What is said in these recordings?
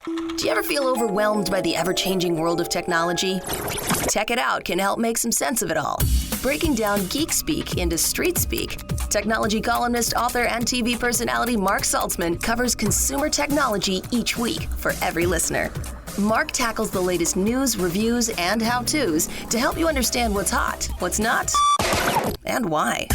Do you ever feel overwhelmed by the ever-changing world of technology? Tech It Out can help make some sense of it all. Breaking down geek speak into street speak, technology columnist, author, and TV personality Mark Saltzman covers consumer technology each week for every listener. Mark tackles the latest news, reviews, and how-tos to help you understand what's hot, what's not, and why.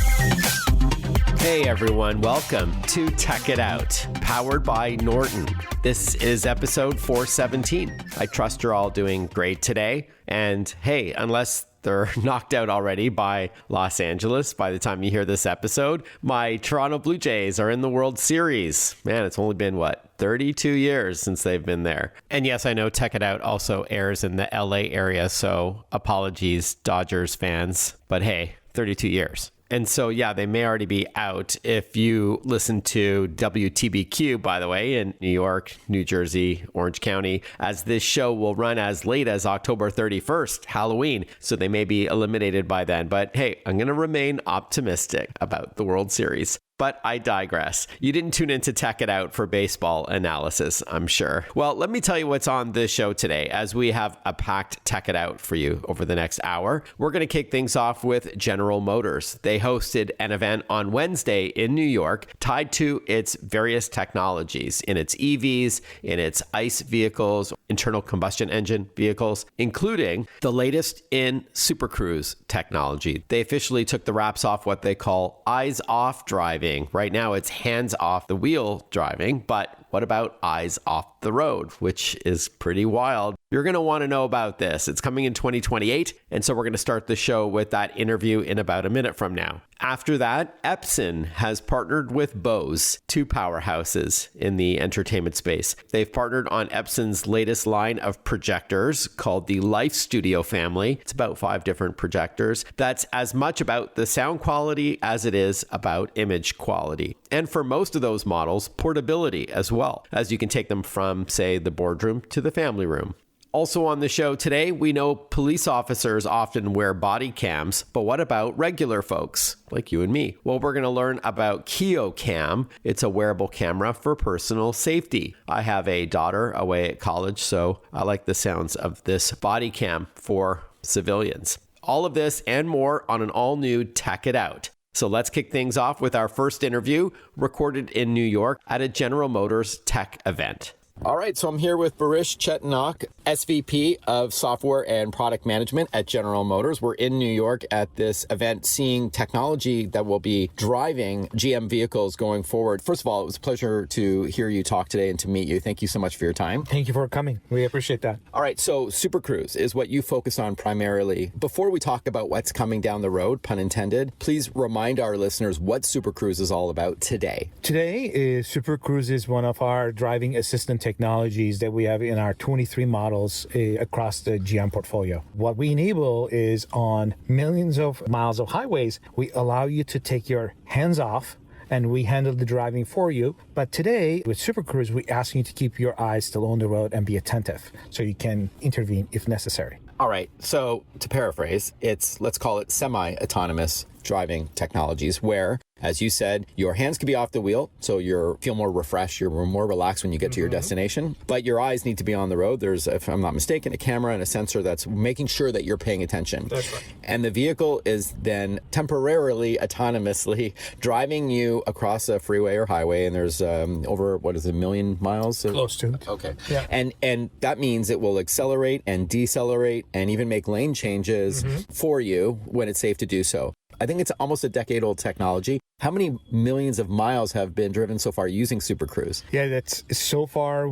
Hey everyone, welcome to Tech It Out, powered by Norton. This is episode 417. I trust you're all doing great today. And hey, unless they're knocked out already by Los Angeles by the time you hear this episode, my Toronto Blue Jays are in the World Series. Man, it's only been, 32 years since they've been there. And yes, I know Tech It Out also airs in the LA area, so apologies, Dodgers fans. But hey, 32 years. And so, yeah, they may already be out. If you listen to WTBQ, by the way, in New York, New Jersey, Orange County, as this show will run as late as October 31st, Halloween. So they may be eliminated by then. But hey, I'm going to remain optimistic about the World Series. But I digress. You didn't tune in to Tech It Out for baseball analysis, I'm sure. Well, let me tell you what's on this show today, as we have a packed Tech It Out for you over the next hour. We're going to kick things off with General Motors. They hosted an event on Wednesday in New York tied to its various technologies in its EVs, in its ICE vehicles, internal combustion engine vehicles, including the latest in Super Cruise technology. They officially took the wraps off what they call eyes-off driving. Right now, it's hands off the wheel driving, but what about eyes off the road, which is pretty wild? You're going to want to know about this. It's coming in 2028, and so we're going to start the show with that interview in about a minute from now. After that, Epson has partnered with Bose, two powerhouses in the entertainment space. They've partnered on Epson's latest line of projectors called the Lifestudio family. It's about 5 different projectors. That's as much about the sound quality as it is about image quality. And for most of those models, portability as well, as you can take them from, say, the boardroom to the family room. Also on the show today, we know police officers often wear body cams, but what about regular folks like you and me? Well, we're going to learn about Keocam. It's a wearable camera for personal safety. I have a daughter away at college, so I like the sounds of this body cam for civilians. All of this and more on an all-new Tech It Out. So let's kick things off with our first interview recorded in New York at a General Motors tech event. All right, so I'm here with Baris Cetinok, SVP of Software and Product Management at General Motors. We're in New York at this event seeing technology that will be driving GM vehicles going forward. First of all, it was a pleasure to hear you talk today and to meet you. Thank you so much for your time. Thank you for coming. We appreciate that. All right, so Super Cruise is what you focus on primarily. Before we talk about what's coming down the road, pun intended, please remind our listeners what Super Cruise is all about today. Today, Super Cruise is one of our driving assistant technologies that we have in our 23 models across the GM portfolio. What we enable is on millions of miles of highways, we allow you to take your hands off and we handle the driving for you. But today with Super Cruise, we ask you to keep your eyes still on the road and be attentive so you can intervene if necessary. All right. So to paraphrase, let's call it semi-autonomous driving technologies where, as you said, your hands can be off the wheel, so you feel more refreshed, you're more relaxed when you get to your destination, but your eyes need to be on the road. There's, if I'm not mistaken, a camera and a sensor that's making sure that you're paying attention. That's right. And the vehicle is then temporarily, autonomously driving you across a freeway or highway, and there's over, 1 million miles? Close to it. Okay. Yeah. And that means it will accelerate and decelerate and even make lane changes for you when it's safe to do so. I think it's almost a decade-old technology. How many millions of miles have been driven so far using Super Cruise? Yeah, that's so far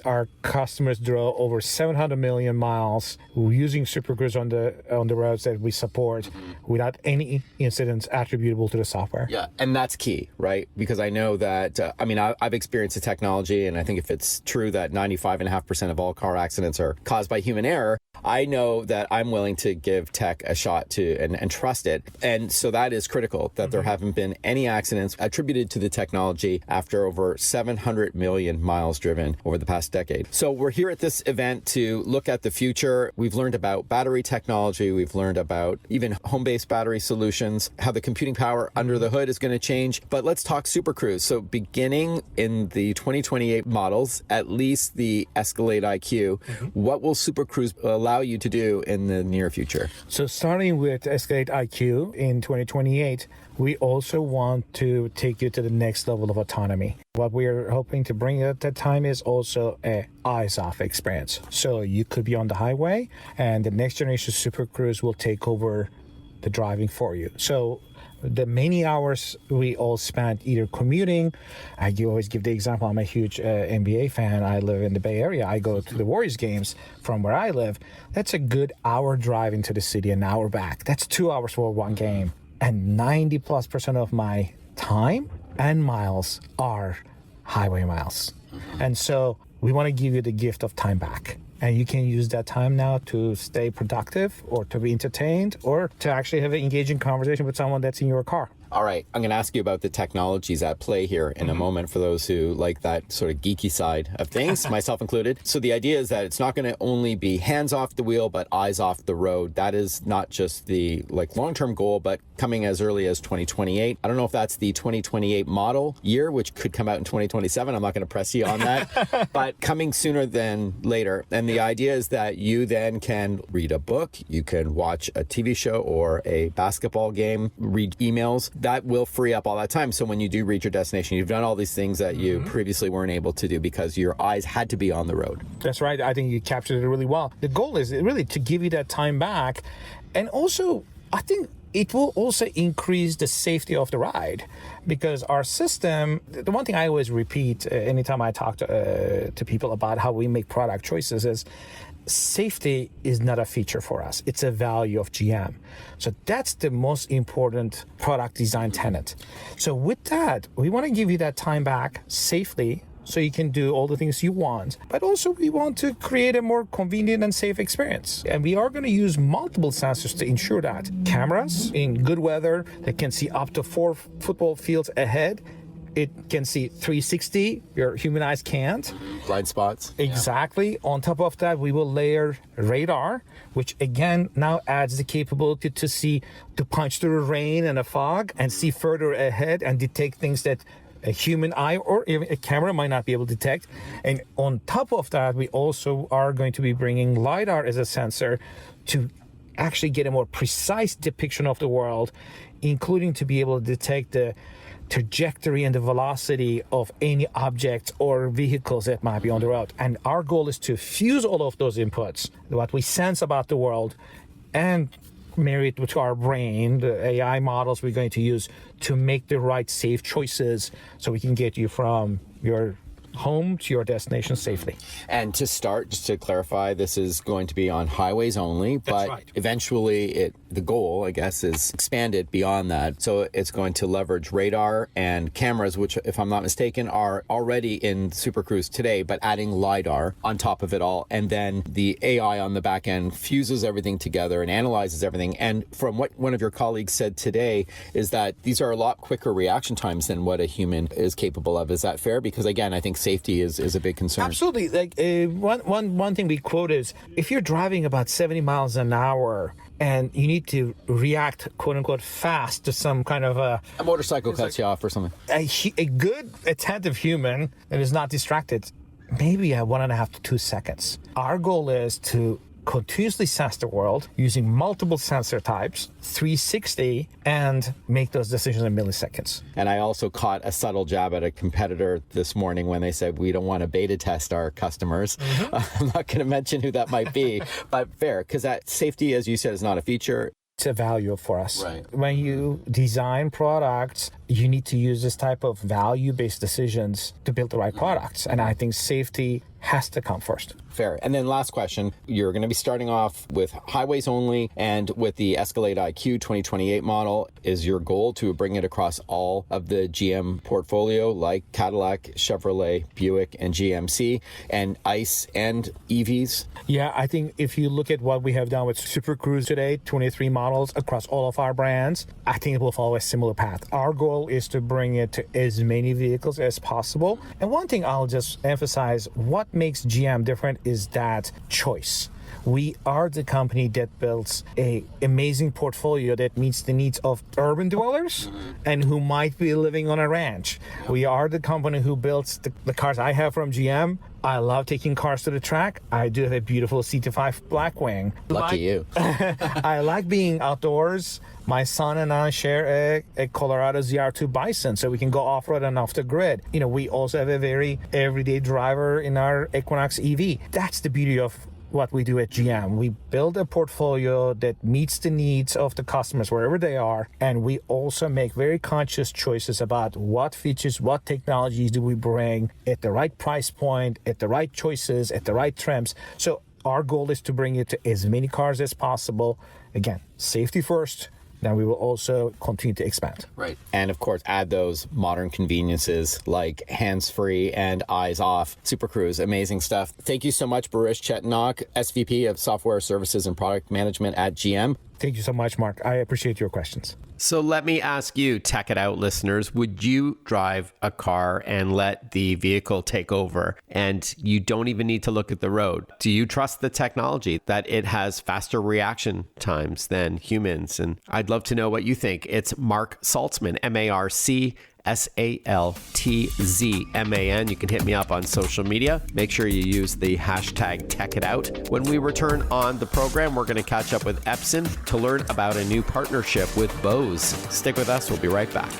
our customers drove over 700 million miles using Super Cruise on the roads that we support without any incidents attributable to the software. Yeah, and that's key, right? Because I know that, I've experienced the technology, and I think if it's true that 95.5% of all car accidents are caused by human error, I know that I'm willing to give tech a shot to and trust it. And so that is critical, that there haven't been any accidents attributed to the technology after over 700 million miles driven over the past decade. So we're here at this event to look at the future. We've learned about battery technology. We've learned about even home-based battery solutions, how the computing power under the hood is going to change. But let's talk Super Cruise. So beginning in the 2028 models, at least the Escalade IQ, what will Super Cruise allow you to do in the near future? So starting with Escalade IQ in 2028, we also want to take you to the next level of autonomy. What we're hoping to bring at that time is also a eyes-off experience. So you could be on the highway, and the next generation Super Cruise will take over the driving for you. So the many hours we all spent either commuting, I always give the example, I'm a huge NBA fan. I live in the Bay Area. I go to the Warriors games from where I live. That's a good hour drive into the city, an hour back. That's 2 hours for one game. And 90+% of my time and miles are highway miles. And so we want to give you the gift of time back. And you can use that time now to stay productive or to be entertained or to actually have an engaging conversation with someone that's in your car. All right, I'm going to ask you about the technologies at play here in a moment for those who like that sort of geeky side of things, myself included. So the idea is that it's not going to only be hands off the wheel, but eyes off the road. That is not just the long-term goal, but coming as early as 2028. I don't know if that's the 2028 model year, which could come out in 2027. I'm not going to press you on that, but coming sooner than later. And the idea is that you then can read a book, you can watch a TV show or a basketball game, read emails. That will free up all that time. So when you do reach your destination, you've done all these things that you previously weren't able to do because your eyes had to be on the road. That's right. I think you captured it really well. The goal is really to give you that time back. And also, I think it will also increase the safety of the ride because our system, the one thing I always repeat anytime I talk to people about how we make product choices is safety is not a feature for us. It's a value of GM. So that's the most important product design tenet. So with that, we want to give you that time back safely so you can do all the things you want. But also we want to create a more convenient and safe experience. And we are going to use multiple sensors to ensure that. Cameras in good weather that can see up to 4 football fields ahead. It can see 360, your human eyes can't. Blind spots. Exactly. Yeah. On top of that, we will layer radar, which again now adds the capability to punch through rain and a fog and see further ahead and detect things that a human eye or even a camera might not be able to detect. And on top of that, we also are going to be bringing LiDAR as a sensor to actually get a more precise depiction of the world, including to be able to detect the trajectory and the velocity of any objects or vehicles that might be on the road. And our goal is to fuse all of those inputs, what we sense about the world, and marry it to our brain, the AI models we're going to use to make the right safe choices so we can get you from your home to your destination safely. And to start, just to clarify, this is going to be on highways only, but right. Eventually the goal, I guess, is expanded beyond that. So it's going to leverage radar and cameras, which, if I'm not mistaken, are already in Super Cruise today, but adding LiDAR on top of it all. And then the AI on the back end fuses everything together and analyzes everything. And from what one of your colleagues said today is that these are a lot quicker reaction times than what a human is capable of. Is that fair? Because again, I think safety is a big concern. Absolutely. Like one thing we quote is, if you're driving about 70 miles an hour and you need to react, quote unquote, fast to some kind of a motorcycle cuts you off or something. A good attentive human that is not distracted, maybe at 1.5 to 2 seconds. Our goal is to continuously sense the world using multiple sensor types, 360, and make those decisions in milliseconds. And I also caught a subtle jab at a competitor this morning when they said we don't want to beta test our customers. I'm not going to mention who that might be, but fair, because that safety, as you said, is not a feature. It's a value for us. Right. When you design products, you need to use this type of value-based decisions to build the right products. And I think safety has to come first. Fair. And then last question, you're going to be starting off with highways only and with the Escalade IQ 2028 model. Is your goal to bring it across all of the GM portfolio like Cadillac, Chevrolet, Buick, and GMC, and ICE and EVs? Yeah, I think if you look at what we have done with Super Cruise today, 23 models across all of our brands, I think it will follow a similar path. Our goal is to bring it to as many vehicles as possible. And one thing I'll just emphasize, what makes GM different is that choice. We are the company that builds an amazing portfolio that meets the needs of urban dwellers and who might be living on a ranch. We are the company who builds the cars I have from GM. I love taking cars to the track. I do have a beautiful C25 Blackwing. Lucky you. I like being outdoors. My son and I share a Colorado ZR2 Bison, so we can go off-road and off the grid. You know, we also have a very everyday driver in our Equinox EV. That's the beauty of what we do at GM. We build a portfolio that meets the needs of the customers wherever they are, and we also make very conscious choices about what features, what technologies do we bring at the right price point, at the right choices, at the right trims. So our goal is to bring it to as many cars as possible. Again, safety first. Then we will also continue to expand. Right. And of course, add those modern conveniences like hands-free and eyes off. Super Cruise, amazing stuff. Thank you so much, Baris Cetinok, SVP of Software Services and Product Management at GM. Thank you so much, Mark. I appreciate your questions. So let me ask you, Tech It Out listeners, would you drive a car and let the vehicle take over and you don't even need to look at the road? Do you trust the technology that it has faster reaction times than humans? And I'd love to know what you think. It's Mark Saltzman, MarcSaltzman. You can hit me up on social media. Make sure you use the hashtag TechItOut. When we return on the program, we're going to catch up with Epson to learn about a new partnership with Bose. Stick with us. We'll be right back.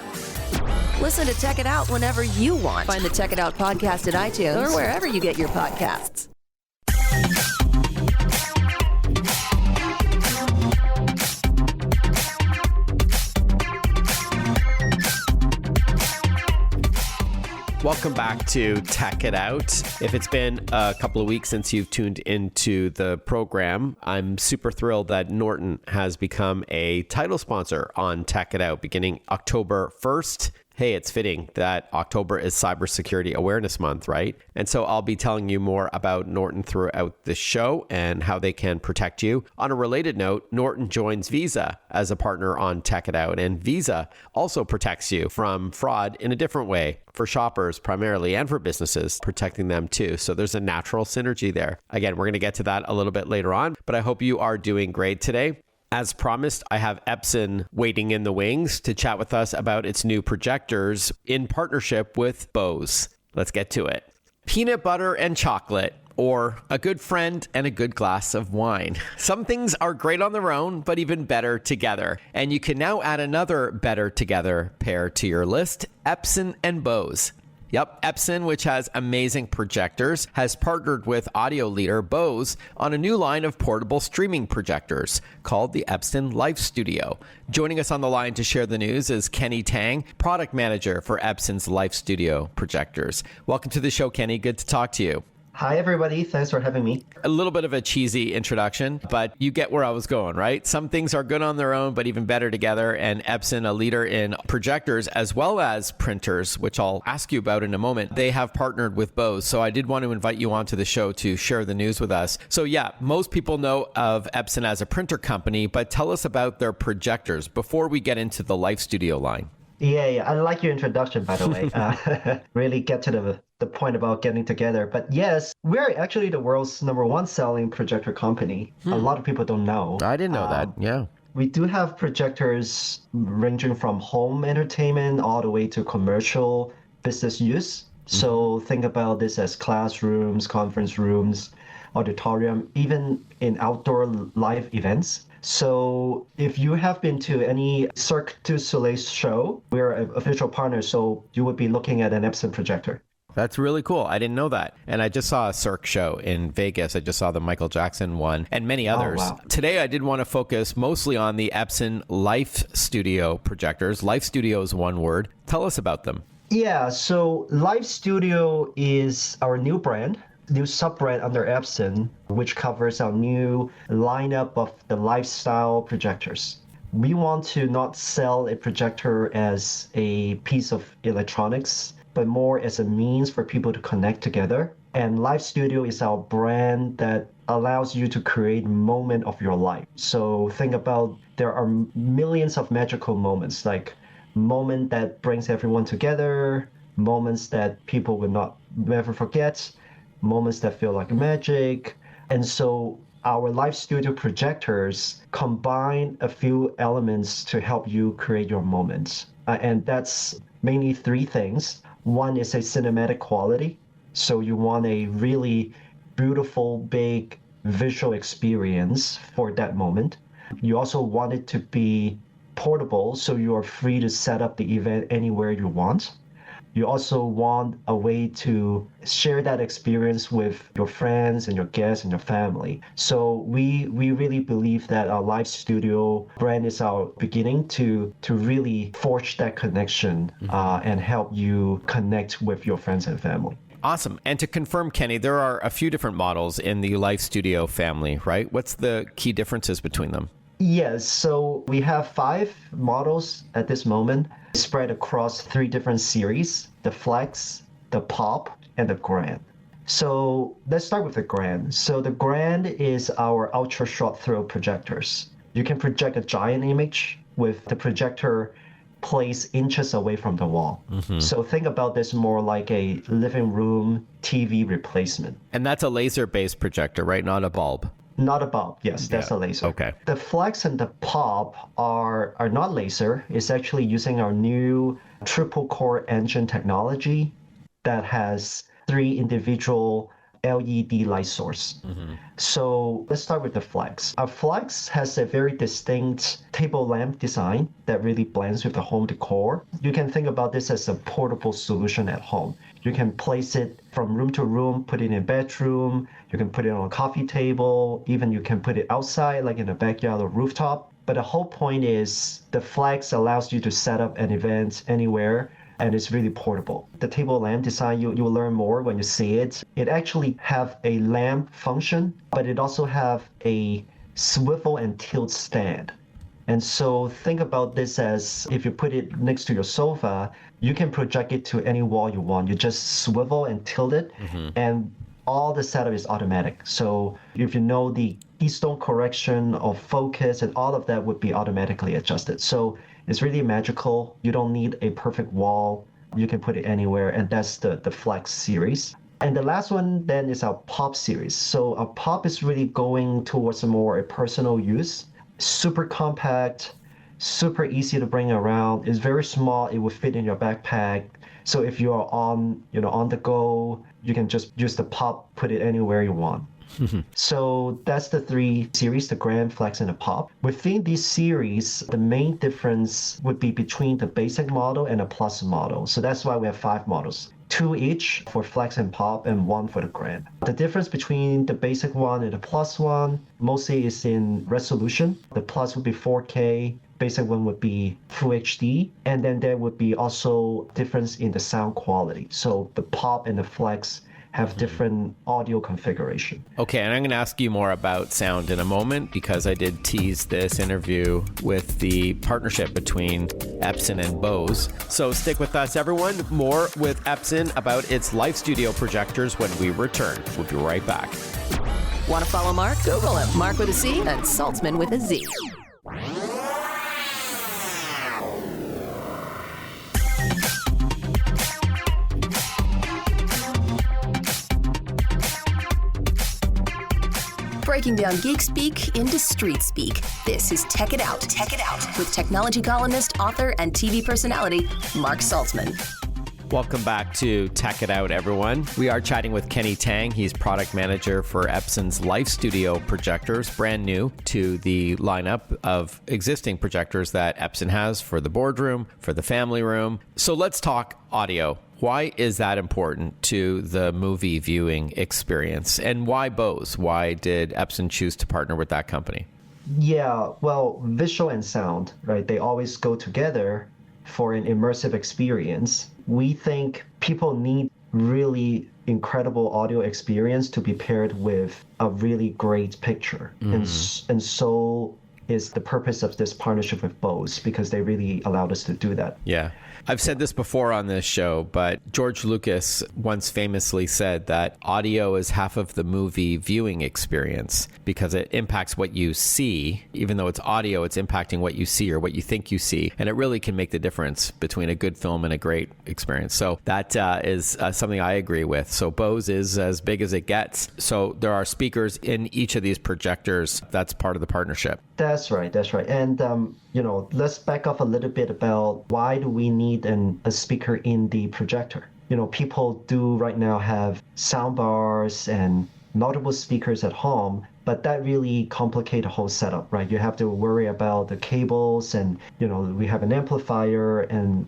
Listen to Tech It Out whenever you want. Find the Tech It Out podcast at iTunes or wherever you get your podcasts. Welcome back to Tech It Out. If it's been a couple of weeks since you've tuned into the program, I'm super thrilled that Norton has become a title sponsor on Tech It Out beginning October 1st. Hey, it's fitting that October is Cybersecurity Awareness Month, right? And so I'll be telling you more about Norton throughout the show and how they can protect you. On a related note, Norton joins Visa as a partner on Tech It Out, and Visa also protects you from fraud in a different way for shoppers primarily and for businesses, protecting them too. So there's a natural synergy there. Again, we're going to get to that a little bit later on, but I hope you are doing great today. As promised, I have Epson waiting in the wings to chat with us about its new projectors in partnership with Bose. Let's get to it. Peanut butter and chocolate, or a good friend and a good glass of wine. Some things are great on their own, but even better together. And you can now add another better together pair to your list, Epson and Bose. Yep, Epson, which has amazing projectors, has partnered with audio leader Bose on a new line of portable streaming projectors called the Epson Lifestudio. Joining us on the line to share the news is Kenny Tang, product manager for Epson's Lifestudio projectors. Welcome to the show, Kenny. Good to talk to you. Hi, everybody. Thanks for having me. A little bit of a cheesy introduction, but you get where I was going, right? Some things are good on their own, but even better together. And Epson, a leader in projectors as well as printers, which I'll ask you about in a moment, they have partnered with Bose. So I did want to invite you onto the show to share the news with us. So yeah, most people know of Epson as a printer company, but tell us about their projectors before we get into the Lifestudio line. Yeah. I like your introduction, by the way. Really get to the point about getting together. But yes, we're actually the world's #1 selling projector company. A lot of people don't know. I didn't know that. Yeah. We do have projectors ranging from home entertainment all the way to commercial business use. So think about this as classrooms, conference rooms, auditorium, even in outdoor live events. So if you have been to any Cirque du Soleil show, we're an official partner, so you would be looking at an Epson projector. That's really cool. I didn't know that. And I just saw a Cirque show in Vegas. I just saw the Michael Jackson one and many others. Oh, wow. Today, I did want to focus mostly on the Epson Lifestudio projectors. Lifestudio is one word. Tell us about them. Yeah, so Lifestudio is our new brand. new sub-brand under Epson, which covers our new lineup of the lifestyle projectors. We want to not sell a projector as a piece of electronics, but more as a means for people to connect together. And Lifestudio is our brand that allows you to create moment of your life. So think about, there are millions of magical moments, like moment that brings everyone together, moments that people will not never forget, moments that feel like magic. And so our Lifestudio projectors combine a few elements to help you create your moments. And that's mainly three things. One is a cinematic quality. So you want a really beautiful, big visual experience for that moment. You also want it to be portable, so you are free to set up the event anywhere you want. You also want a way to share that experience with your friends and your guests and your family. So we really believe that our Lifestudio brand is our beginning to really forge that connection and help you connect with your friends and family. Awesome. And to confirm, Kenny, there are a few different models in the Lifestudio family, right? What's the key differences between them? Yes, so we have 5 models at this moment, spread across 3 different series, the Flex, the Pop, and the Grand. So let's start with the Grand. So the Grand is our ultra short throw projectors. You can project a giant image with the projector placed inches away from the wall. So think about this more like a living room TV replacement. And that's a laser-based projector, right? Not a bulb. Not a bulb, yes, that's a laser. Okay. The Flex and the Pop are not laser. It's actually using our new triple core engine technology that has 3 individual LED light source. So let's start with the Flex. Our Flex has a very distinct table lamp design that really blends with the home decor. You can think about this as a portable solution at home. You can place it from room to room, put it in a bedroom, you can put it on a coffee table, even you can put it outside, like in a backyard or rooftop. But the whole point is the Flex allows you to set up an event anywhere, and it's really portable. The table lamp design, you will learn more when you see it. It actually have a lamp function, but it also have a swivel and tilt stand. And so think about this as if you put it next to your sofa, you can project it to any wall you want. You just swivel and tilt it, and all the setup is automatic. So if you know the keystone correction or focus and all of that would be automatically adjusted. So it's really magical. You don't need a perfect wall. You can put it anywhere, and that's the Flex series. And the last one then is our Pop series. So our Pop is really going towards a personal use. Super compact, super easy to bring around. It's very small. It will fit in your backpack. So if you are on the go, you can just use the Pop, put it anywhere you want. So that's the 3 series, the Grand, Flex, and the Pop. Within these series, the main difference would be between the basic model and the Plus model. So that's why we have 5 models. 2 each for Flex and Pop and 1 for the Grand. The difference between the basic one and the Plus one mostly is in resolution. The Plus would be 4K, basic one would be Full HD, and then there would be also difference in the sound quality. So the Pop and the Flex have different audio configuration. Okay, and I'm going to ask you more about sound in a moment, because I did tease this interview with the partnership between Epson and Bose. So stick with us, everyone. More with Epson about its Lifestudio projectors when we return. We'll be right back. Want to follow Mark? Google him. Mark with a C and Saltzman with a Z. Breaking down geek speak into street speak. This is Tech It Out. Tech It Out with technology columnist, author, and TV personality Mark Saltzman. Welcome back to Tech It Out, everyone. We are chatting with Kenny Tang. He's product manager for Epson's Lifestudio projectors, brand new to the lineup of existing projectors that Epson has for the boardroom, for the family room. So let's talk audio. Why is that important to the movie viewing experience? And why Bose? Why did Epson choose to partner with that company? Yeah, well, visual and sound, right? They always go together for an immersive experience. We think people need really incredible audio experience to be paired with a really great picture. And so is the purpose of this partnership with Bose, because they really allowed us to do that. Yeah. I've said this before on this show, but George Lucas once famously said that audio is half of the movie viewing experience because it impacts what you see. Even though it's audio, it's impacting what you see or what you think you see. And it really can make the difference between a good film and a great experience. So that is something I agree with. So Bose is as big as it gets. So there are speakers in each of these projectors. That's part of the partnership. That's right. And, let's back up a little bit about why do we need a speaker in the projector. People do right now have sound bars and multiple speakers at home, but that really complicates the whole setup, right? You have to worry about the cables and, we have an amplifier and,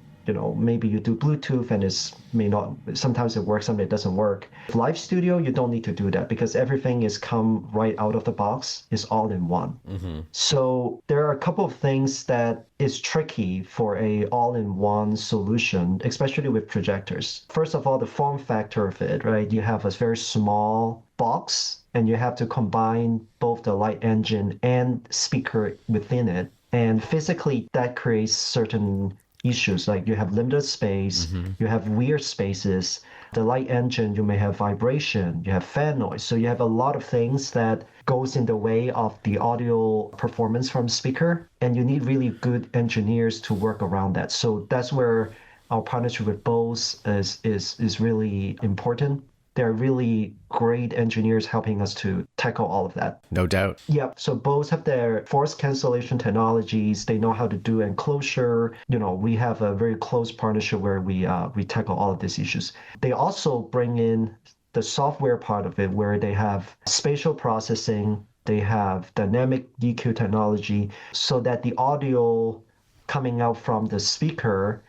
maybe you do Bluetooth and sometimes it works, sometimes it doesn't work. Lifestudio, you don't need to do that because everything is come right out of the box. It's all in one. So there are a couple of things that is tricky for a all-in-one solution, especially with projectors. First of all, the form factor of it, right? You have a very small box and you have to combine both the light engine and speaker within it. And physically that creates certain issues, like you have limited space, you have weird spaces, the light engine, you may have vibration, you have fan noise. So you have a lot of things that goes in the way of the audio performance from speaker, and you need really good engineers to work around that. So that's where our partnership with Bose is really important. They're really great engineers helping us to tackle all of that. No doubt. Yep. So Bose have their force cancellation technologies. They know how to do enclosure. We have a very close partnership where we tackle all of these issues. They also bring in the software part of it, where they have spatial processing. They have dynamic EQ technology, so that the audio coming out from the speaker,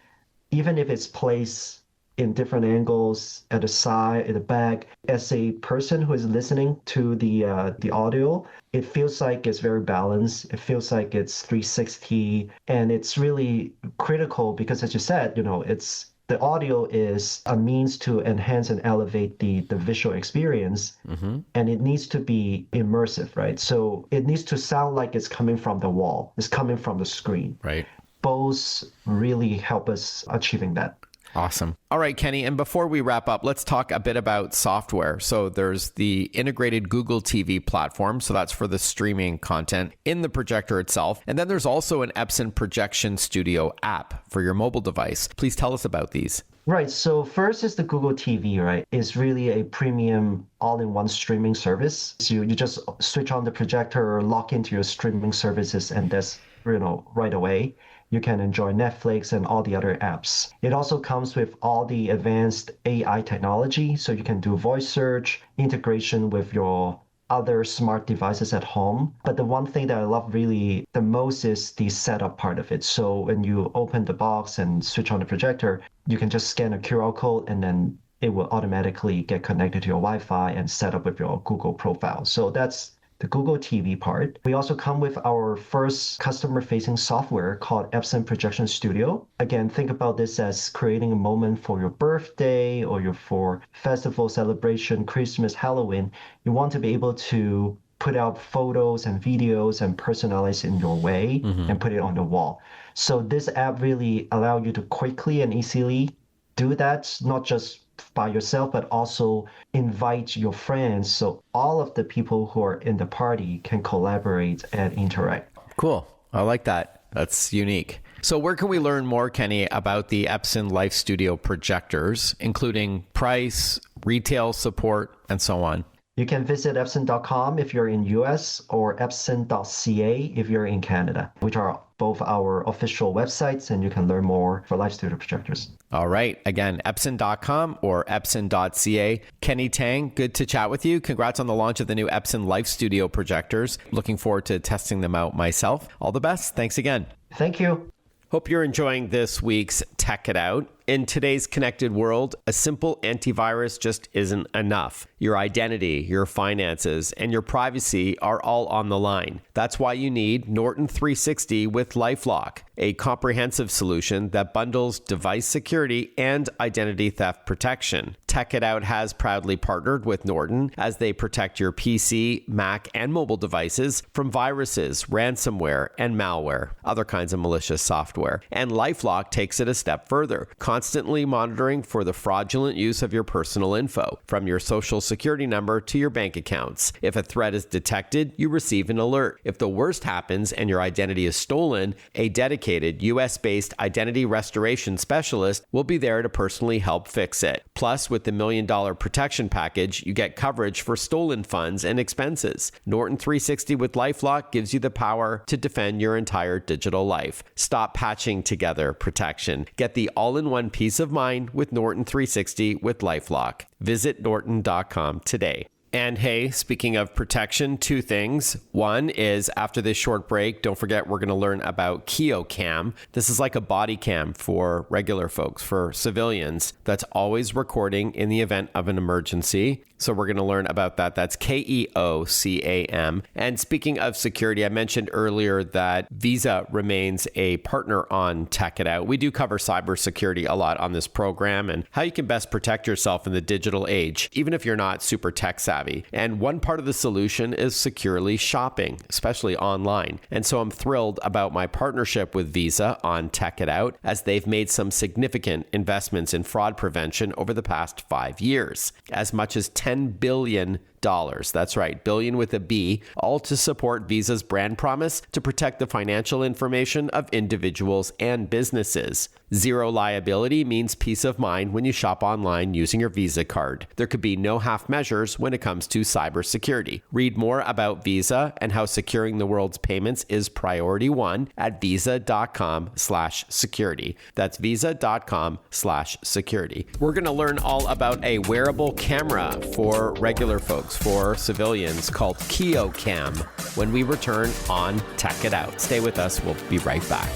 even if it's placed in different angles at the side, at the back, as a person who is listening to the audio, it feels like it's very balanced. It feels like it's 360, and it's really critical because, as you said, the audio is a means to enhance and elevate the visual experience, and it needs to be immersive, right? So it needs to sound like it's coming from the wall. It's coming from the screen. Right. Bose really help us achieving that. Awesome. All right, Kenny. And before we wrap up, let's talk a bit about software. So there's the integrated Google TV platform. So that's for the streaming content in the projector itself. And then there's also an Epson Projection Studio app for your mobile device. Please tell us about these. Right. So first is the Google TV, right? It's really a premium all-in-one streaming service. So you just switch on the projector or log into your streaming services, and that's, right away. You can enjoy Netflix and all the other apps. It also comes with all the advanced AI technology, so you can do voice search, integration with your other smart devices at home. But the one thing that I love really the most is the setup part of it. So when you open the box and switch on the projector, you can just scan a QR code and then it will automatically get connected to your Wi-Fi and set up with your Google profile. So that's the Google TV part. We also come with our first customer-facing software called Epson Projection Studio. Again, think about this as creating a moment for your birthday or for festival celebration, Christmas, Halloween. You want to be able to put out photos and videos and personalize in your way and put it on the wall. So this app really allows you to quickly and easily do that, not just by yourself, but also invite your friends. So all of the people who are in the party can collaborate and interact. Cool. I like that. That's unique. So where can we learn more, Kenny, about the Epson Lifestudio projectors, including price, retail support, and so on? You can visit Epson.com if you're in US or Epson.ca if you're in Canada, which are both our official websites, and you can learn more for Lifestudio projectors. All right. Again, Epson.com or Epson.ca. Kenny Tang, good to chat with you. Congrats on the launch of the new Epson Lifestudio projectors. Looking forward to testing them out myself. All the best. Thanks again. Thank you. Hope you're enjoying this week's Tech It Out. In today's connected world, a simple antivirus just isn't enough. Your identity, your finances, and your privacy are all on the line. That's why you need Norton 360 with LifeLock, a comprehensive solution that bundles device security and identity theft protection. Tech It Out has proudly partnered with Norton as they protect your PC, Mac, and mobile devices from viruses, ransomware, and malware, other kinds of malicious software. And LifeLock takes it a step further, constantly monitoring for the fraudulent use of your personal info, from your social security number to your bank accounts. If a threat is detected, you receive an alert. If the worst happens and your identity is stolen, a dedicated US-based identity restoration specialist will be there to personally help fix it. Plus, with the $1 million protection package, you get coverage for stolen funds and expenses. Norton 360 with LifeLock gives you the power to defend your entire digital life. Stop patching together protection. Get the all-in-one peace of mind with Norton 360 with LifeLock. Visit norton.com today. And hey, speaking of protection, two things. One is, after this short break, don't forget we're going to learn about Keocam. This is like a body cam for regular folks, for civilians, that's always recording in the event of an emergency. So we're going to learn about that. That's Keocam. And speaking of security, I mentioned earlier that Visa remains a partner on Tech It Out. We do cover cybersecurity a lot on this program and how you can best protect yourself in the digital age, even if you're not super tech savvy. And one part of the solution is securely shopping, especially online. And so I'm thrilled about my partnership with Visa on Tech It Out, as they've made some significant investments in fraud prevention over the past 5 years. As much as $10 billion. That's right, billion with a B, all to support Visa's brand promise to protect the financial information of individuals and businesses. Zero liability means peace of mind when you shop online using your Visa card. There could be no half measures when it comes to cybersecurity. Read more about Visa and how securing the world's payments is priority one at visa.com/security. That's visa.com/security. We're going to learn all about a wearable camera for regular folks, for civilians, called Keocam, when we return on Tech It Out. Stay with us. We'll be right back.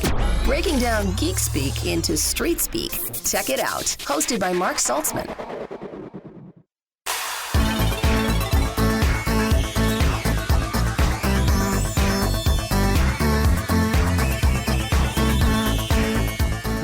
Breaking down geek speak into street speak. Tech It Out, hosted by Mark Saltzman.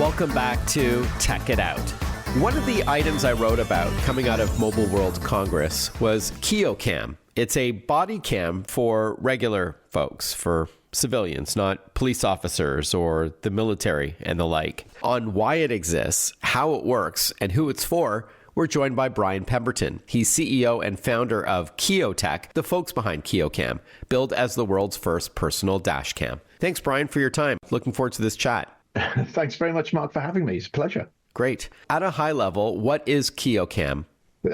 Welcome back to Tech It Out. One of the items I wrote about coming out of Mobile World Congress was Keocam. It's a body cam for regular folks, for civilians, not police officers or the military and the like. On why it exists, how it works, and who it's for, we're joined by Brian Pemberton. He's CEO and founder of Keotech, the folks behind Keocam, billed as the world's first personal dash cam. Thanks, Brian, for your time. Looking forward to this chat. Thanks very much, Mark, for having me. It's a pleasure. Great. At a high level, what is Keocam?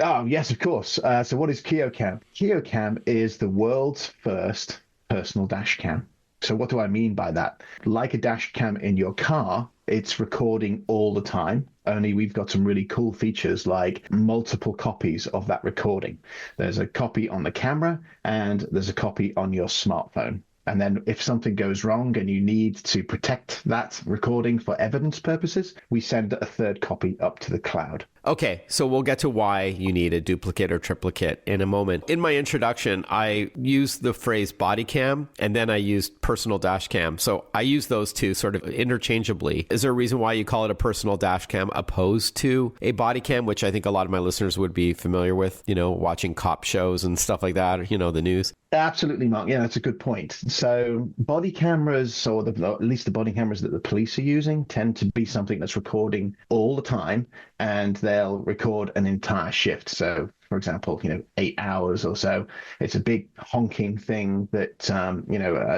Oh, yes, of course. So what is Keocam? Keocam is the world's first personal dash cam. So what do I mean by that? Like a dash cam in your car, it's recording all the time. Only we've got some really cool features like multiple copies of that recording. There's a copy on the camera and there's a copy on your smartphone. And then if something goes wrong and you need to protect that recording for evidence purposes, we send a third copy up to the cloud. Okay, so we'll get to why you need a duplicate or triplicate in a moment. In my introduction, I used the phrase body cam and then I used personal dash cam. So I use those two sort of interchangeably. Is there a reason why you call it a personal dash cam opposed to a body cam, which I think a lot of my listeners would be familiar with, you know, watching cop shows and stuff like that, or, you know, the news? Absolutely, Mark. Yeah, that's a good point. So body cameras, or at least the body cameras that the police are using, tend to be something that's recording all the time, and they'll record an entire shift. So, for example, 8 hours or so. It's a big honking thing that,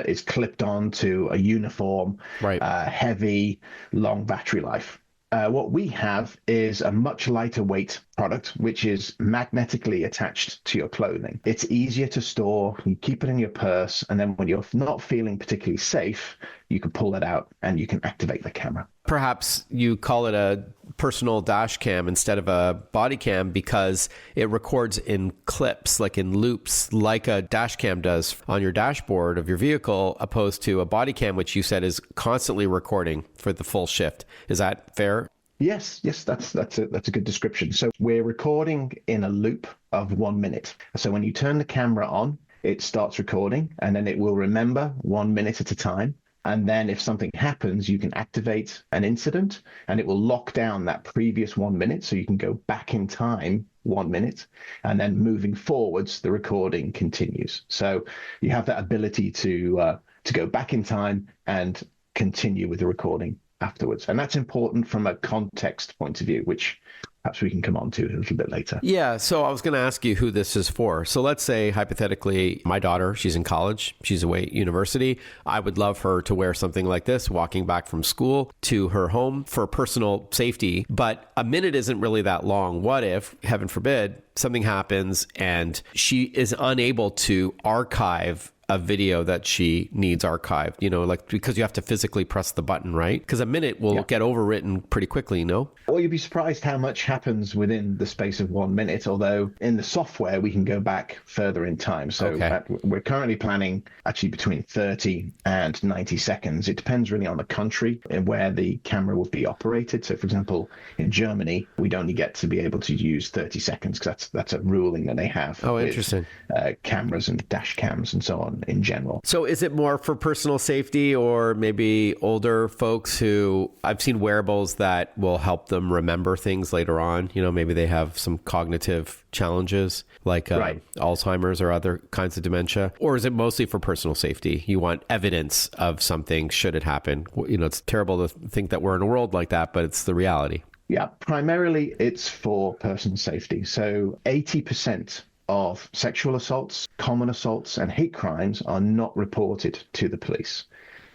is clipped onto a uniform, right. Heavy, long battery life. What we have is a much lighter weight product, which is magnetically attached to your clothing. It's easier to store. You keep it in your purse, and then when you're not feeling particularly safe, you can pull it out and you can activate the camera. Perhaps you call it a personal dash cam instead of a body cam because it records in clips, like in loops, like a dash cam does on your dashboard of your vehicle, opposed to a body cam, which you said is constantly recording for the full shift. Is that fair? Yes, that's a good description. So we're recording in a loop of 1 minute. So when you turn the camera on, it starts recording, and then it will remember 1 minute at a time. And then if something happens, you can activate an incident, and it will lock down that previous 1 minute, so you can go back in time 1 minute, and then moving forwards, the recording continues. So you have that ability to go back in time and continue with the recording afterwards. And that's important from a context point of view, which perhaps we can come on to a little bit later. Yeah. So I was going to ask you who this is for. So let's say, hypothetically, my daughter, she's in college, she's away at university. I would love her to wear something like this, walking back from school to her home for personal safety. But a minute isn't really that long. What if, heaven forbid, something happens and she is unable to archive a video that she needs archived, like because you have to physically press the button, right? Because a minute will get overwritten pretty quickly, no? Well, you'd be surprised how much happens within the space of 1 minute, although in the software, we can go back further in time. So we're currently planning actually between 30 and 90 seconds. It depends really on the country and where the camera will be operated. So for example, in Germany, we'd only get to be able to use 30 seconds because that's a ruling that they have. Oh, interesting. Cameras and dash cams and so on in general. So is it more for personal safety, or maybe older folks who I've seen wearables that will help them remember things later on? Maybe they have some cognitive challenges like Alzheimer's or other kinds of dementia. Or is it mostly for personal safety? You want evidence of something should it happen. It's terrible to think that we're in a world like that, but it's the reality. Yeah, primarily it's for personal safety. So 80% of sexual assaults, common assaults, and hate crimes are not reported to the police.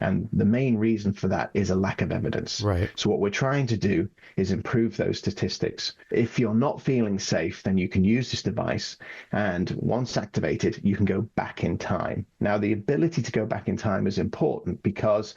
And the main reason for that is a lack of evidence. Right. So what we're trying to do is improve those statistics. If you're not feeling safe, then you can use this device. And once activated, you can go back in time. Now, the ability to go back in time is important because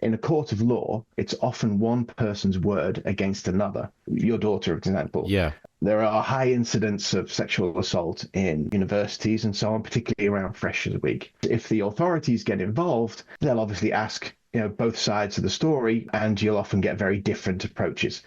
in a court of law, it's often one person's word against another. Your daughter, for example. Yeah. There are high incidents of sexual assault in universities and so on, particularly around Freshers' Week. If the authorities get involved, they'll obviously ask, both sides of the story, and you'll often get very different approaches.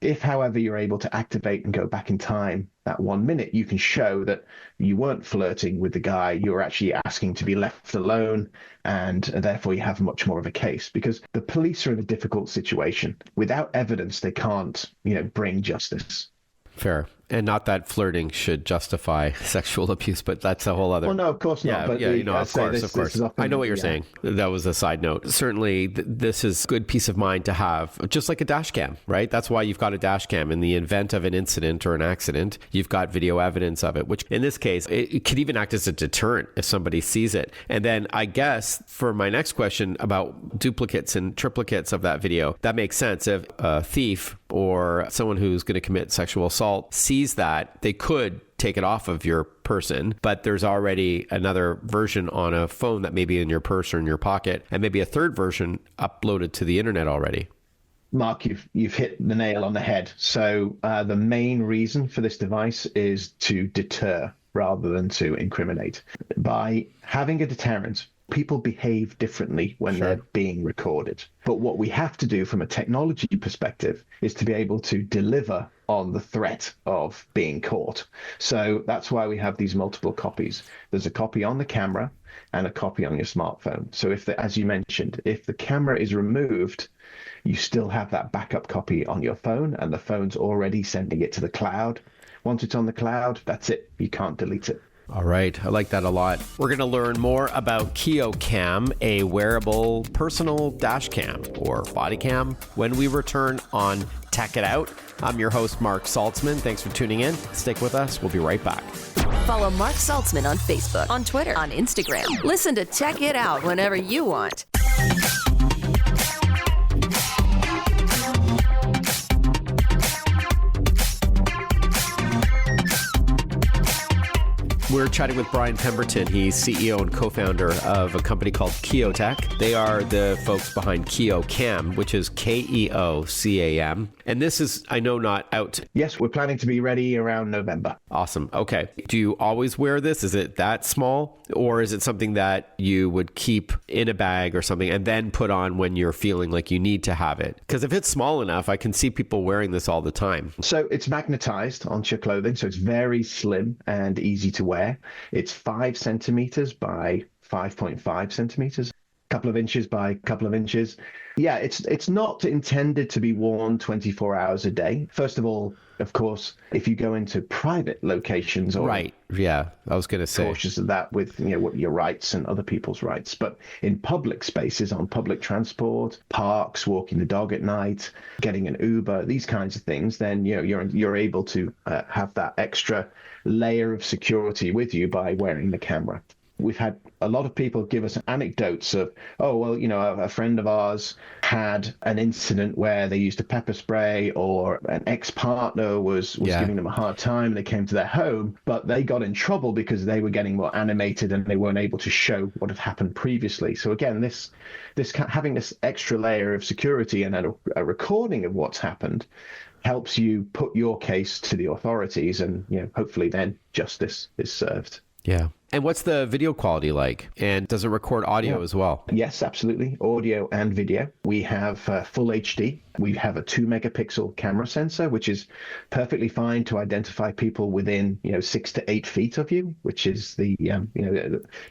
If, however, you're able to activate and go back in time that 1 minute, you can show that you weren't flirting with the guy, you were actually asking to be left alone, and therefore you have much more of a case, because the police are in a difficult situation. Without evidence, they can't, bring justice. Fair. And not that flirting should justify sexual abuse, but that's a whole other... Well, no, of course not. But of course. I know what you're saying. That was a side note. Certainly, this is good peace of mind to have, just like a dash cam, right? That's why you've got a dash cam. In the event of an incident or an accident, you've got video evidence of it, which in this case, it could even act as a deterrent if somebody sees it. And then I guess for my next question about duplicates and triplicates of that video, that makes sense. If a thief or someone who's going to commit sexual assault sees that, they could take it off of your person, but there's already another version on a phone that may be in your purse or in your pocket, and maybe a third version uploaded to the internet already. Mark, you've hit the nail on the head. So the main reason for this device is to deter rather than to incriminate. By having a deterrent, people behave differently when they're being recorded. But what we have to do from a technology perspective is to be able to deliver on the threat of being caught. So that's why we have these multiple copies. There's a copy on the camera and a copy on your smartphone. So as you mentioned, if the camera is removed, you still have that backup copy on your phone, and the phone's already sending it to the cloud. Once it's on the cloud, that's it. You can't delete it. All right. I like that a lot. We're going to learn more about Keocam, a wearable personal dash cam or body cam, when we return on Tech It Out. I'm your host, Mark Saltzman. Thanks for tuning in. Stick with us. We'll be right back. Follow Mark Saltzman on Facebook, on Twitter, on Instagram. Listen to Tech It Out whenever you want. We're chatting with Brian Pemberton. He's CEO and co-founder of a company called Keotech. They are the folks behind Keocam, which is Keocam. And this is, I know, not out. Yes, we're planning to be ready around November. Awesome. Okay. Do you always wear this? Is it that small? Or is it something that you would keep in a bag or something and then put on when you're feeling like you need to have it? Because if it's small enough, I can see people wearing this all the time. So it's magnetized onto your clothing, so it's very slim and easy to wear. It's 5 centimeters by 5.5 centimeters. Couple of inches by a couple of inches. Yeah, it's not intended to be worn 24 hours a day. First of all, of course, if you go into private locations, or right, yeah, I was going to say, cautious of that with your rights and other people's rights. But in public spaces, on public transport, parks, walking the dog at night, getting an Uber, these kinds of things, then you're able to have that extra layer of security with you by wearing the camera. We've had a lot of people give us anecdotes of, a friend of ours had an incident where they used a pepper spray, or an ex-partner was giving them a hard time, and they came to their home, but they got in trouble because they were getting more animated and they weren't able to show what had happened previously. So again, this having this extra layer of security and a recording of what's happened helps you put your case to the authorities, and hopefully then justice is served. Yeah. And what's the video quality like? And does it record audio as well? Yes, absolutely. Audio and video. We have full HD. We have a 2 megapixel camera sensor, which is perfectly fine to identify people within 6 to 8 feet of you, which is the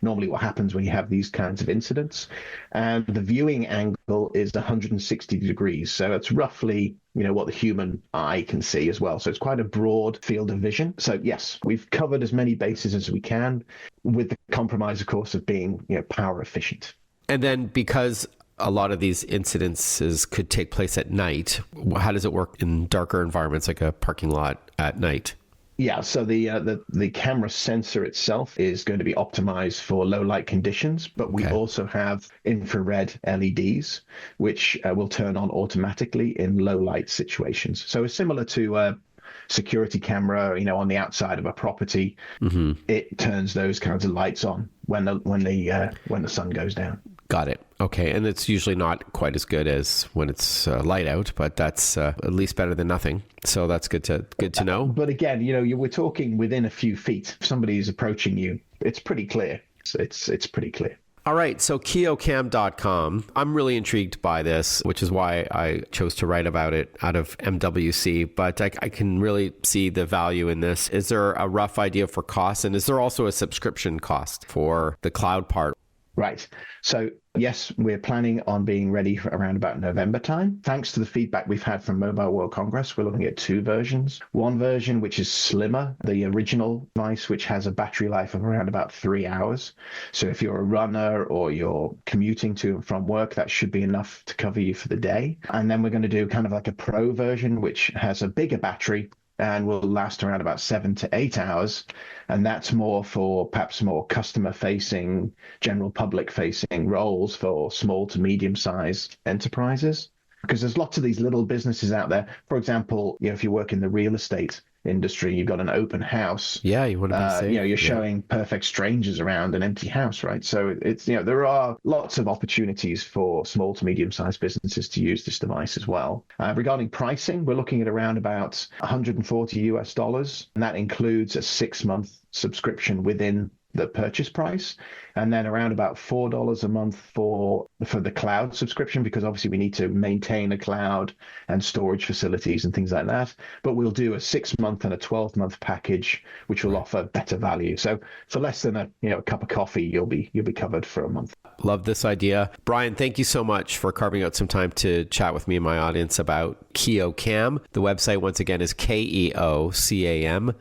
normally what happens when you have these kinds of incidents. And the viewing angle is 160 degrees. So it's roughly what the human eye can see as well. So it's quite a broad field of vision. So yes, we've covered as many bases as we can, with the compromise, of course, of being power efficient. And then because a lot of these incidences could take place at night, how does it work in darker environments like a parking lot at night? Yeah, so the camera sensor itself is going to be optimized for low light conditions, but we also have infrared LEDs, which will turn on automatically in low light situations. So it's similar to a security camera, on the outside of a property. Mm-hmm. It turns those kinds of lights on when the sun goes down. Got it. Okay. And it's usually not quite as good as when it's light out, but that's at least better than nothing. So that's good to know. But again, we're talking within a few feet. If somebody is approaching you, it's pretty clear. It's pretty clear. All right. So Keocam.com. I'm really intrigued by this, which is why I chose to write about it out of MWC. But I can really see the value in this. Is there a rough idea for cost? And is there also a subscription cost for the cloud part? Right. So yes, we're planning on being ready for around about November time. Thanks to the feedback we've had from Mobile World Congress, we're looking at 2 versions. One version, which is slimmer, the original device, which has a battery life of around about 3 hours. So if you're a runner or you're commuting to and from work, that should be enough to cover you for the day. And then we're going to do kind of like a pro version, which has a bigger battery and will last around about 7 to 8 hours. And that's more for perhaps more customer-facing, general public-facing roles for small to medium-sized enterprises. Because there's lots of these little businesses out there. For example, if you work in the real estate industry, you've got an open house. Yeah, you want to be safe. You're showing perfect strangers around an empty house, right? So it's there are lots of opportunities for small to medium-sized businesses to use this device as well. Regarding pricing, we're looking at around about $140, and that includes a 6-month subscription within the purchase price, and then around about $4 a month for the cloud subscription, because obviously we need to maintain a cloud and storage facilities and things like that. But we'll do a 6-month and a 12-month package, which will offer better value. So for less than a cup of coffee, you'll be covered for a month. Love this idea. Brian, thank you so much for carving out some time to chat with me and my audience about Keocam. The website, once again, is Keocam.com.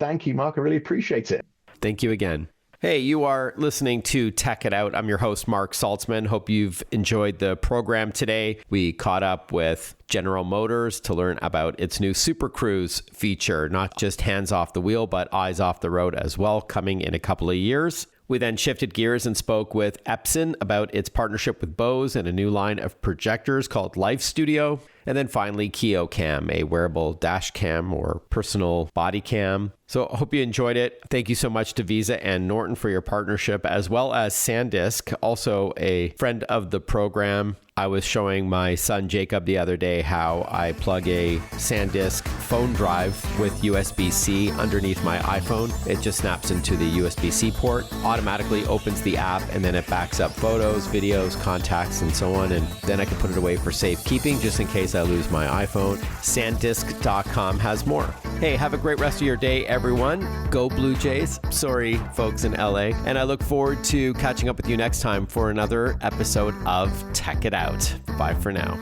Thank you, Mark. I really appreciate it. Thank you again. Hey, you are listening to Tech It Out. I'm your host, Mark Saltzman. Hope you've enjoyed the program today. We caught up with General Motors to learn about its new Super Cruise feature, not just hands off the wheel, but eyes off the road as well, coming in a couple of years. We then shifted gears and spoke with Epson about its partnership with Bose and a new line of projectors called Lifestudio. And then finally, Keocam, a wearable dash cam or personal body cam. So I hope you enjoyed it. Thank you so much to Visa and Norton for your partnership, as well as Sandisk, also a friend of the program. I was showing my son Jacob the other day how I plug a Sandisk phone drive with USB-C underneath my iPhone. It just snaps into the USB-C port, automatically opens the app, and then it backs up photos, videos, contacts, and so on. And then I can put it away for safekeeping just in case I lose my iPhone. Sandisk.com has more. Hey, have a great rest of your day, everyone. Go Blue Jays. Sorry, folks in LA. And I look forward to catching up with you next time for another episode of Tech It Out. Bye for now.